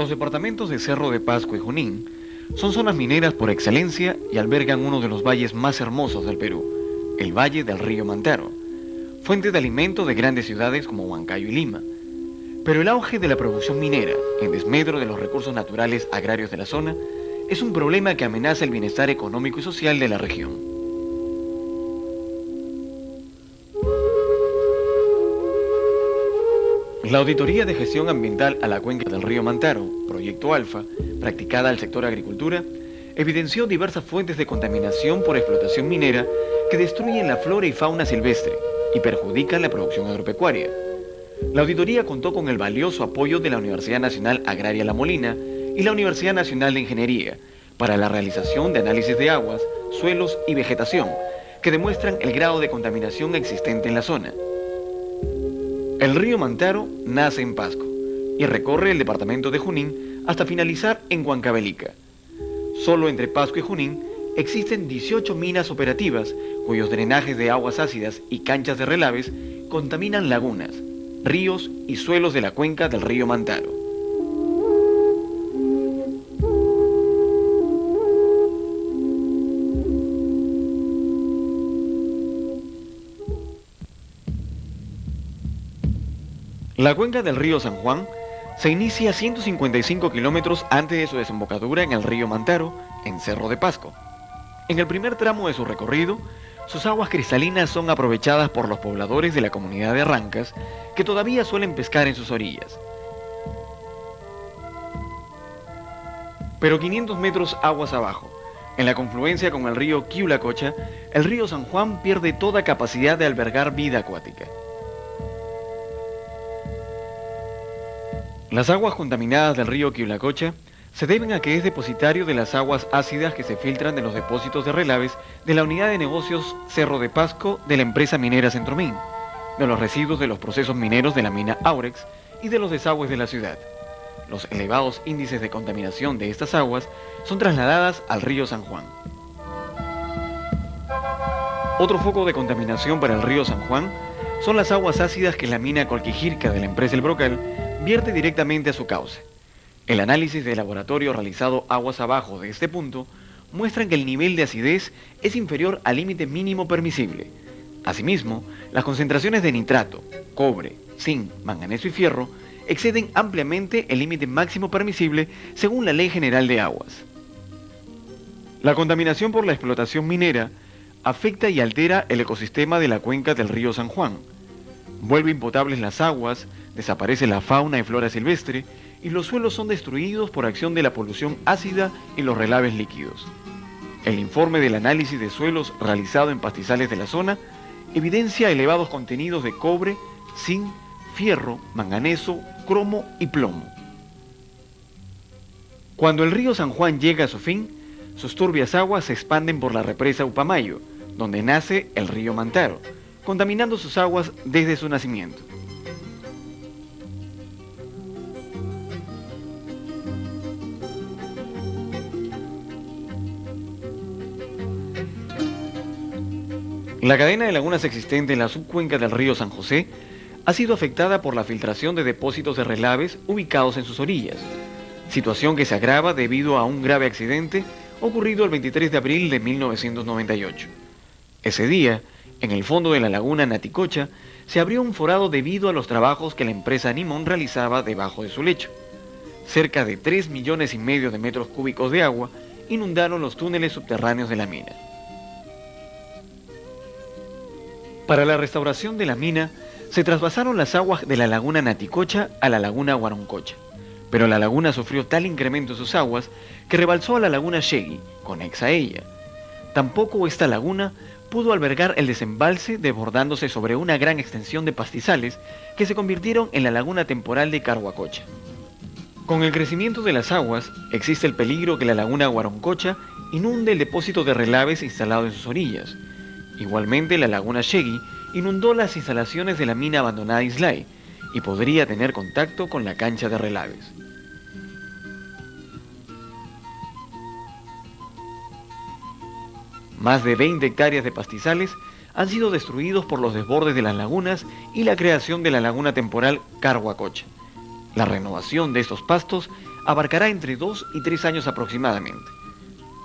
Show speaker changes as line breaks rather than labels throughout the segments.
Los departamentos de Cerro de Pasco y Junín son zonas mineras por excelencia y albergan uno de los valles más hermosos del Perú, el Valle del Río Mantaro, fuente de alimento de grandes ciudades como Huancayo y Lima. Pero el auge de la producción minera, en desmedro de los recursos naturales agrarios de la zona, es un problema que amenaza el bienestar económico y social de la región. La Auditoría de Gestión Ambiental a la Cuenca del Río Mantaro, Proyecto Alfa, practicada al sector agricultura, evidenció diversas fuentes de contaminación por explotación minera que destruyen la flora y fauna silvestre y perjudican la producción agropecuaria. La auditoría contó con el valioso apoyo de la Universidad Nacional Agraria La Molina y la Universidad Nacional de Ingeniería para la realización de análisis de aguas, suelos y vegetación que demuestran el grado de contaminación existente en la zona. El río Mantaro nace en Pasco y recorre el departamento de Junín hasta finalizar en Huancavelica. Solo entre Pasco y Junín existen 18 minas operativas cuyos drenajes de aguas ácidas y canchas de relaves contaminan lagunas, ríos y suelos de la cuenca del río Mantaro. La cuenca del río San Juan se inicia a 155 kilómetros antes de su desembocadura en el río Mantaro, en Cerro de Pasco. En el primer tramo de su recorrido, sus aguas cristalinas son aprovechadas por los pobladores de la comunidad de Arrancas, que todavía suelen pescar en sus orillas. Pero 500 metros aguas abajo, en la confluencia con el río Quiulacocha, el río San Juan pierde toda capacidad de albergar vida acuática. Las aguas contaminadas del río Quiulacocha se deben a que es depositario de las aguas ácidas que se filtran de los depósitos de relaves de la unidad de negocios Cerro de Pasco de la empresa minera Centromin, de los residuos de los procesos mineros de la mina Aurex y de los desagües de la ciudad. Los elevados índices de contaminación de estas aguas son trasladadas al río San Juan. Otro foco de contaminación para el río San Juan son las aguas ácidas que la mina Colquijirca de la empresa El Brocal vierte directamente a su cauce. El análisis de laboratorio realizado aguas abajo de este punto muestran que el nivel de acidez es inferior al límite mínimo permisible. Asimismo, las concentraciones de nitrato, cobre, zinc, manganeso y fierro exceden ampliamente el límite máximo permisible según la Ley General de Aguas. La contaminación por la explotación minera afecta y altera el ecosistema de la cuenca del río San Juan. Vuelve impotables las aguas, desaparece la fauna y flora silvestre y los suelos son destruidos por acción de la polución ácida y los relaves líquidos. El informe del análisis de suelos realizado en pastizales de la zona evidencia elevados contenidos de cobre, zinc, fierro, manganeso, cromo y plomo. Cuando el río San Juan llega a su fin, sus turbias aguas se expanden por la represa Upamayo, donde nace el río Mantaro, contaminando sus aguas desde su nacimiento. La cadena de lagunas existente en la subcuenca del río San José ha sido afectada por la filtración de depósitos de relaves ubicados en sus orillas, situación que se agrava debido a un grave accidente ocurrido el 23 de abril de 1998. Ese día, en el fondo de la laguna Naticocha, se abrió un forado debido a los trabajos que la empresa Nimón realizaba debajo de su lecho. Cerca de 3,5 millones de metros cúbicos de agua inundaron los túneles subterráneos de la mina. Para la restauración de la mina, se trasvasaron las aguas de la laguna Naticocha a la laguna Huaroncocha, pero la laguna sufrió tal incremento en sus aguas que rebalsó a la laguna Shegui, conexa a ella. Tampoco esta laguna pudo albergar el desembalse desbordándose sobre una gran extensión de pastizales que se convirtieron en la laguna temporal de Carhuacocha. Con el crecimiento de las aguas, existe el peligro que la laguna Huaroncocha inunde el depósito de relaves instalado en sus orillas. Igualmente, la laguna Shegui inundó las instalaciones de la mina abandonada Islay y podría tener contacto con la cancha de relaves. Más de 20 hectáreas de pastizales han sido destruidos por los desbordes de las lagunas y la creación de la laguna temporal Carhuacocha. La renovación de estos pastos abarcará entre 2 y 3 años aproximadamente.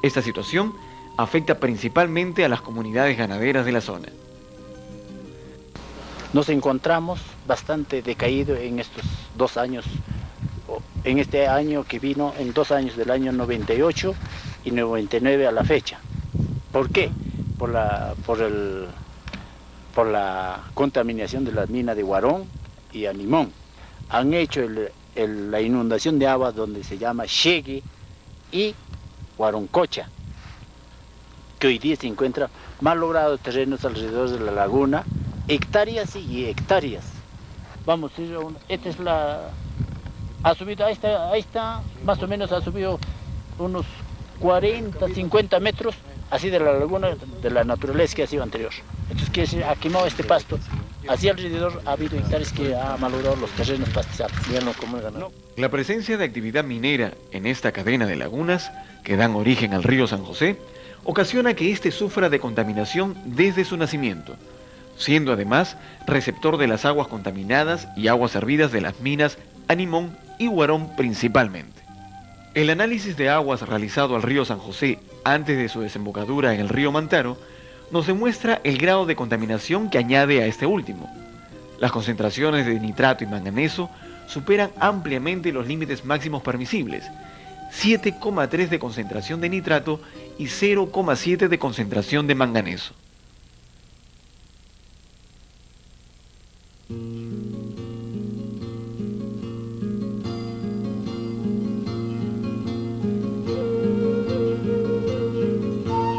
Esta situación afecta principalmente a las comunidades ganaderas de la zona.
Nos encontramos bastante decaído en estos 2 años, en este año que vino, en 2 años del año 98 y 99 a la fecha. ¿Por qué? Por la contaminación de las minas de Huarón y Animón. Han hecho la inundación de agua donde se llama Chegue y Huaroncocha, que hoy día se encuentra mal logrados terrenos alrededor de la laguna, hectáreas y hectáreas. Vamos, esta es ha subido, ahí está, más o menos ha subido unos 40, 50 metros, así de la laguna, de la naturaleza que ha sido anterior. Entonces, quiere decir, ha quemado este pasto, así alrededor ha habido hectáreas que ha malogrado los terrenos pastizales.
La presencia de actividad minera en esta cadena de lagunas, que dan origen al río San José, ocasiona que éste sufra de contaminación desde su nacimiento, siendo además receptor de las aguas contaminadas y aguas hervidas de las minas Animón y Huarón principalmente. El análisis de aguas realizado al río San José antes de su desembocadura en el río Mantaro nos demuestra el grado de contaminación que añade a este último. Las concentraciones de nitrato y manganeso superan ampliamente los límites máximos permisibles, 7,3 de concentración de nitrato y 0,7 de concentración de manganeso.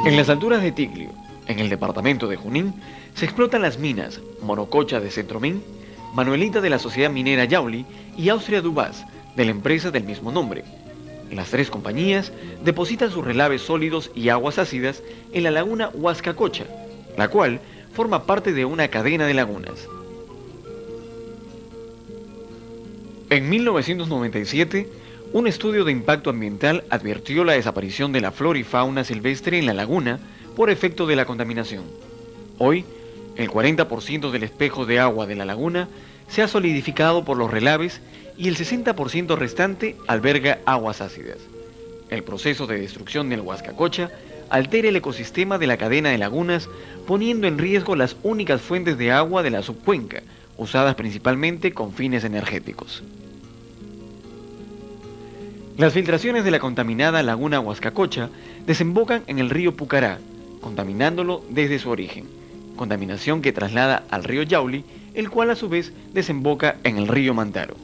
En las alturas de Tiglio, en el departamento de Junín, se explotan las minas Morococha de Centromín, Manuelita de la Sociedad Minera Yauli y Austria Dubás, de la empresa del mismo nombre. Las 3 compañías depositan sus relaves sólidos y aguas ácidas en la laguna Huascacocha, la cual forma parte de una cadena de lagunas. En 1997, un estudio de impacto ambiental advirtió la desaparición de la flora y fauna silvestre en la laguna por efecto de la contaminación. Hoy, el 40% del espejo de agua de la laguna se ha solidificado por los relaves y el 60% restante alberga aguas ácidas. El proceso de destrucción del Huascacocha altera el ecosistema de la cadena de lagunas, poniendo en riesgo las únicas fuentes de agua de la subcuenca, usadas principalmente con fines energéticos. Las filtraciones de la contaminada laguna Huascacocha desembocan en el río Pucará, contaminándolo desde su origen, contaminación que traslada al río Yauli, el cual a su vez desemboca en el río Mantaro.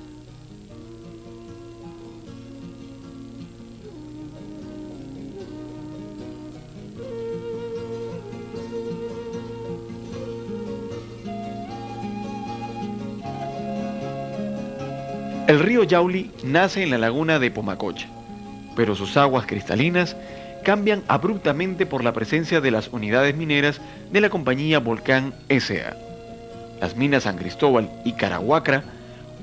El río Yauli nace en la laguna de Pomacocha, pero sus aguas cristalinas cambian abruptamente por la presencia de las unidades mineras de la compañía Volcán S.A. Las minas San Cristóbal y Carahuacra,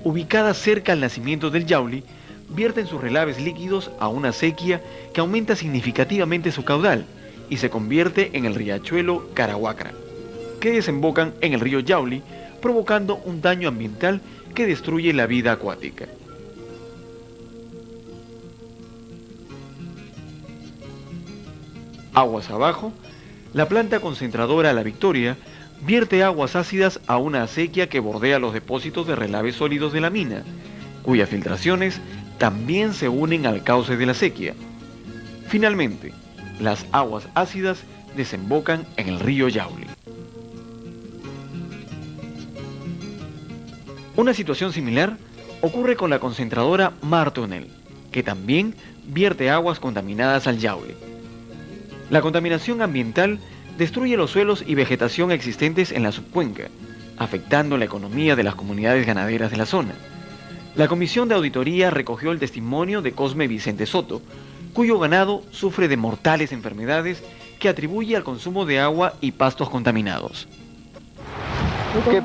ubicadas cerca al nacimiento del Yauli, vierten sus relaves líquidos a una sequía que aumenta significativamente su caudal y se convierte en el riachuelo Carahuacra, que desembocan en el río Yauli, provocando un daño ambiental que destruye la vida acuática. Aguas abajo, la planta concentradora La Victoria vierte aguas ácidas a una acequia que bordea los depósitos de relaves sólidos de la mina, cuyas filtraciones también se unen al cauce de la acequia. Finalmente, las aguas ácidas desembocan en el río Yauli. Una situación similar ocurre con la concentradora Martonel, que también vierte aguas contaminadas al Yauli. La contaminación ambiental destruye los suelos y vegetación existentes en la subcuenca, afectando la economía de las comunidades ganaderas de la zona. La Comisión de Auditoría recogió el testimonio de Cosme Vicente Soto, cuyo ganado sufre de mortales enfermedades que atribuye al consumo de agua y pastos contaminados.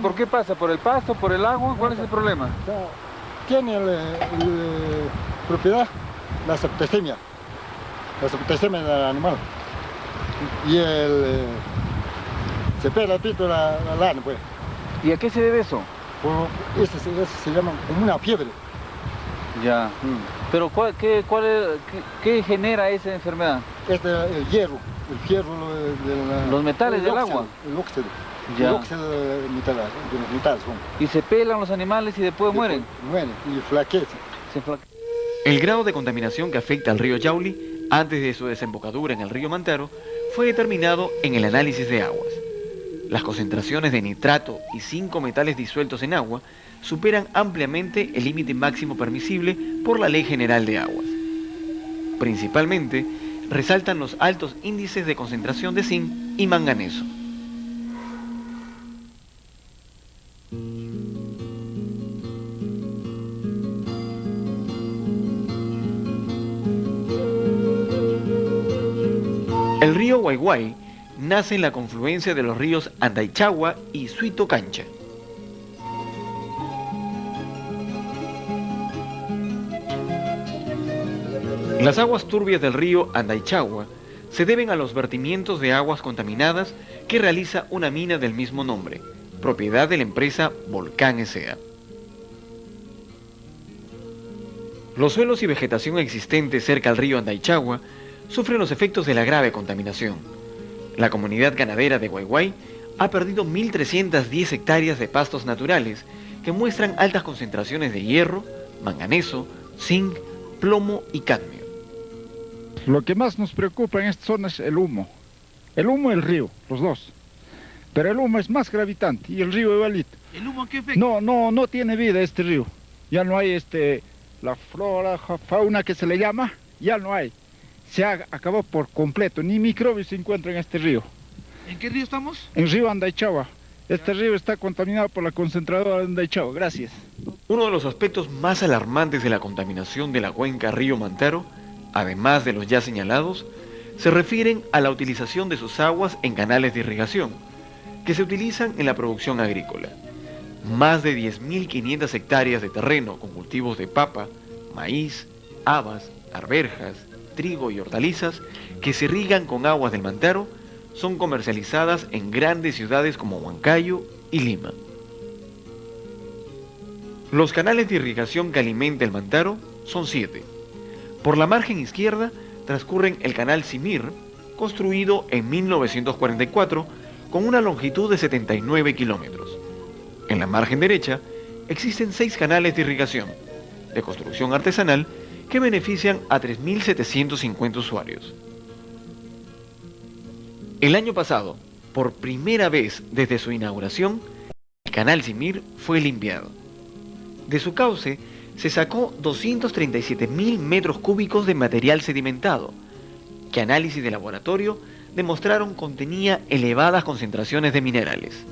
¿Por qué pasa? ¿Por el pasto? ¿Por el agua? ¿Cuál es el problema?
Tiene propiedad la septicemia del animal. Y se pega ratito la lana, pues.
¿Y a qué se debe eso?
Eso se llama como una fiebre.
Ya. Pero ¿qué genera esa enfermedad?
El hierro, el fierro
Los metales del agua.
El óxido.
Ya.
El óxido de los metales.
Y se pelan los animales y después mueren.
Mueren y flaquecen.
El grado de contaminación que afecta al río Yauli antes de su desembocadura en el río Mantaro fue determinado en el análisis de aguas. Las concentraciones de nitrato y 5 metales disueltos en agua superan ampliamente el límite máximo permisible por la Ley General de Aguas. Principalmente, resaltan los altos índices de concentración de zinc y manganeso. El río Guayguay nace en la confluencia de los ríos Andaichagua y Suitocancha. Las aguas turbias del río Andaichagua se deben a los vertimientos de aguas contaminadas que realiza una mina del mismo nombre, propiedad de la empresa Volcán S.A. Los suelos y vegetación existentes cerca al río Andaichagua sufren los efectos de la grave contaminación. La comunidad ganadera de Guayguay ha perdido 1.310 hectáreas de pastos naturales que muestran altas concentraciones de hierro, manganeso, zinc, plomo y cadmio.
Lo que más nos preocupa en esta zona es el humo. El humo y el río, los dos. Pero el humo es más gravitante y el río igualito.
¿El humo qué afecta?
No tiene vida este río. Ya no hay la flora, fauna que se le llama, ya no hay. Se acabó por completo, ni microbios se encuentran en este río.
¿En qué río estamos?
En río Andaichagua. Este río está contaminado por la concentradora de Andaichagua. Gracias.
Uno de los aspectos más alarmantes de la contaminación de la cuenca río Mantaro, además de los ya señalados, se refieren a la utilización de sus aguas en canales de irrigación, que se utilizan en la producción agrícola. Más de 10.500 hectáreas de terreno con cultivos de papa, maíz, habas, arvejas, trigo y hortalizas que se irrigan con aguas del Mantaro son comercializadas en grandes ciudades como Huancayo y Lima. Los canales de irrigación que alimenta el Mantaro son 7. Por la margen izquierda transcurren el canal Simir, construido en 1944 con una longitud de 79 kilómetros. En la margen derecha existen 6 canales de irrigación, de construcción artesanal, que benefician a 3.750 usuarios. El año pasado, por primera vez desde su inauguración, el canal Simir fue limpiado. De su cauce se sacó 237.000 metros cúbicos de material sedimentado, que análisis de laboratorio demostraron contenía elevadas concentraciones de minerales.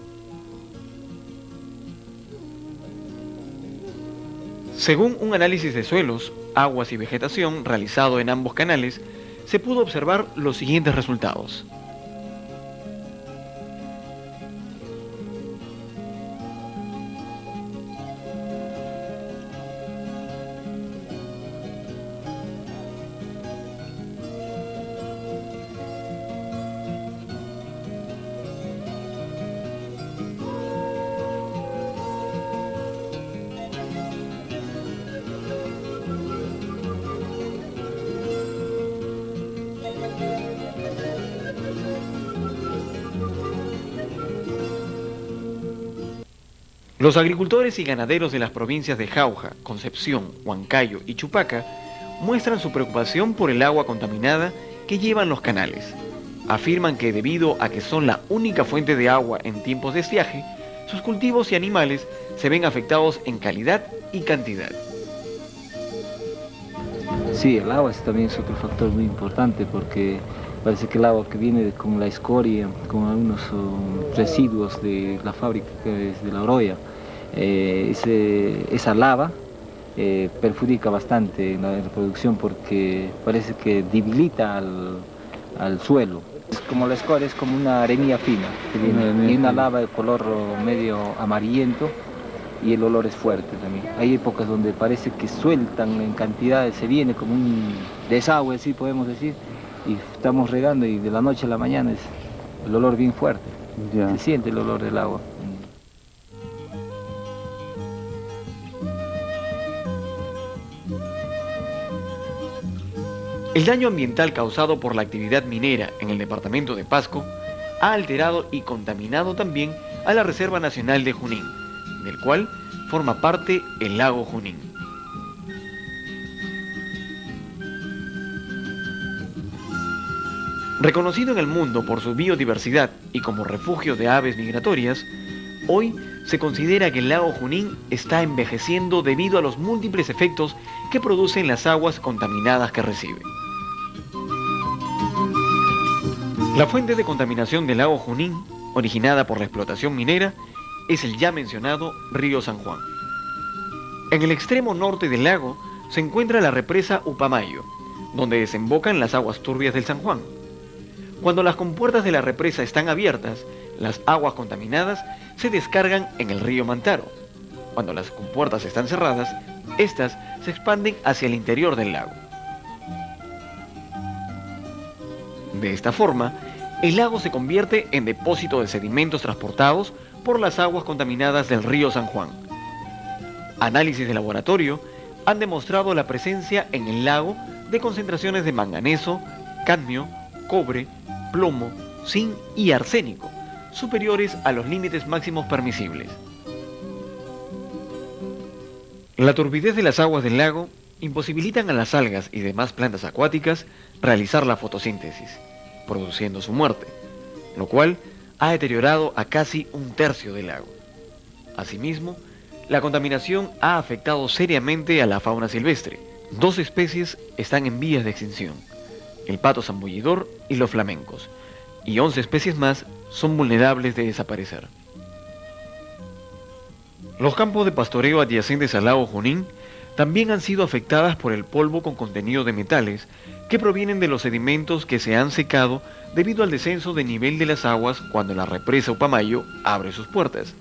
Según un análisis de suelos, aguas y vegetación realizado en ambos canales, se pudo observar los siguientes resultados. Los agricultores y ganaderos de las provincias de Jauja, Concepción, Huancayo y Chupaca muestran su preocupación por el agua contaminada que llevan los canales. Afirman que debido a que son la única fuente de agua en tiempos de estiaje, sus cultivos y animales se ven afectados en calidad y cantidad.
Sí, el agua también es otro factor muy importante porque parece que el agua que viene con la escoria, con algunos residuos de la fábrica de la Oroya, esa lava perjudica bastante en la reproducción porque parece que debilita al suelo. Es como la escoria, es como una arenilla fina que viene, y una lava de color medio amarillento y el olor es fuerte también. Hay épocas donde parece que sueltan en cantidades, se viene como un desagüe, así podemos decir, y estamos regando y de la noche a la mañana es el olor bien fuerte. Ya. Se siente el olor del agua.
El daño ambiental causado por la actividad minera en el departamento de Pasco ha alterado y contaminado también a la Reserva Nacional de Junín, del cual forma parte el lago Junín. Reconocido en el mundo por su biodiversidad y como refugio de aves migratorias, hoy se considera que el lago Junín está envejeciendo debido a los múltiples efectos que producen las aguas contaminadas que recibe. La fuente de contaminación del lago Junín, originada por la explotación minera, es el ya mencionado río San Juan. En el extremo norte del lago se encuentra la represa Upamayo, donde desembocan las aguas turbias del San Juan. Cuando las compuertas de la represa están abiertas, las aguas contaminadas se descargan en el río Mantaro. Cuando las compuertas están cerradas, estas se expanden hacia el interior del lago. De esta forma, el lago se convierte en depósito de sedimentos transportados por las aguas contaminadas del río San Juan. Análisis de laboratorio han demostrado la presencia en el lago de concentraciones de manganeso, cadmio, cobre, plomo, zinc y arsénico, superiores a los límites máximos permisibles. La turbidez de las aguas del lago imposibilitan a las algas y demás plantas acuáticas realizar la fotosíntesis, produciendo su muerte, lo cual ha deteriorado a casi un tercio del lago. Asimismo, la contaminación ha afectado seriamente a la fauna silvestre. 2 especies están en vías de extinción: el pato zambullidor y los flamencos, y 11 especies más son vulnerables de desaparecer. Los campos de pastoreo adyacentes al lago Junín también han sido afectadas por el polvo con contenido de metales que provienen de los sedimentos que se han secado debido al descenso de nivel de las aguas cuando la represa Upamayo abre sus puertas.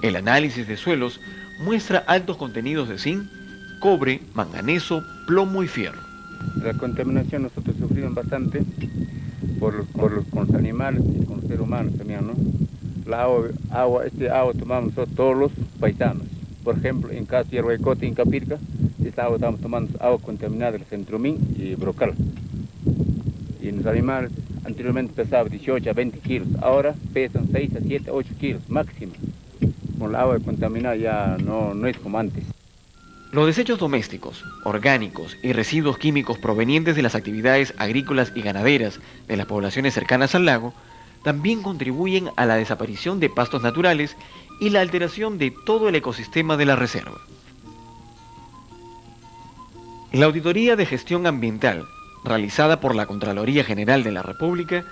El análisis de suelos muestra altos contenidos de zinc, cobre, manganeso, plomo y fierro.
La contaminación nosotros sufrimos bastante con los animales y con los seres humanos también, ¿no? Este agua tomamos nosotros todos los paisanos. Por ejemplo, en caso de Yerhuaycote, en Capirca, esta agua estamos tomando agua contaminada del centromín y brocal. Y los animales anteriormente pesaban 18 a 20 kilos, ahora pesan 6 a 7, 8 kilos máximo. Con el agua contaminada ya no es como antes.
Los desechos domésticos, orgánicos y residuos químicos provenientes de las actividades agrícolas y ganaderas de las poblaciones cercanas al lago también contribuyen a la desaparición de pastos naturales y la alteración de todo el ecosistema de la reserva. La Auditoría de Gestión Ambiental, realizada por la Contraloría General de la República,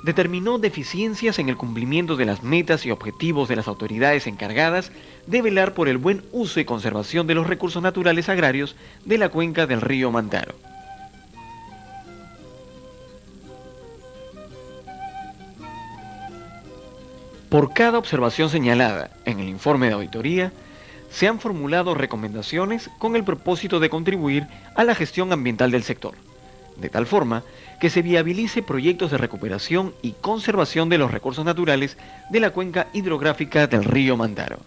determinó deficiencias en el cumplimiento de las metas y objetivos de las autoridades encargadas de velar por el buen uso y conservación de los recursos naturales agrarios de la cuenca del río Mantaro. Por cada observación señalada en el informe de auditoría, se han formulado recomendaciones con el propósito de contribuir a la gestión ambiental del sector, de tal forma que se viabilice proyectos de recuperación y conservación de los recursos naturales de la cuenca hidrográfica del río Mantaro.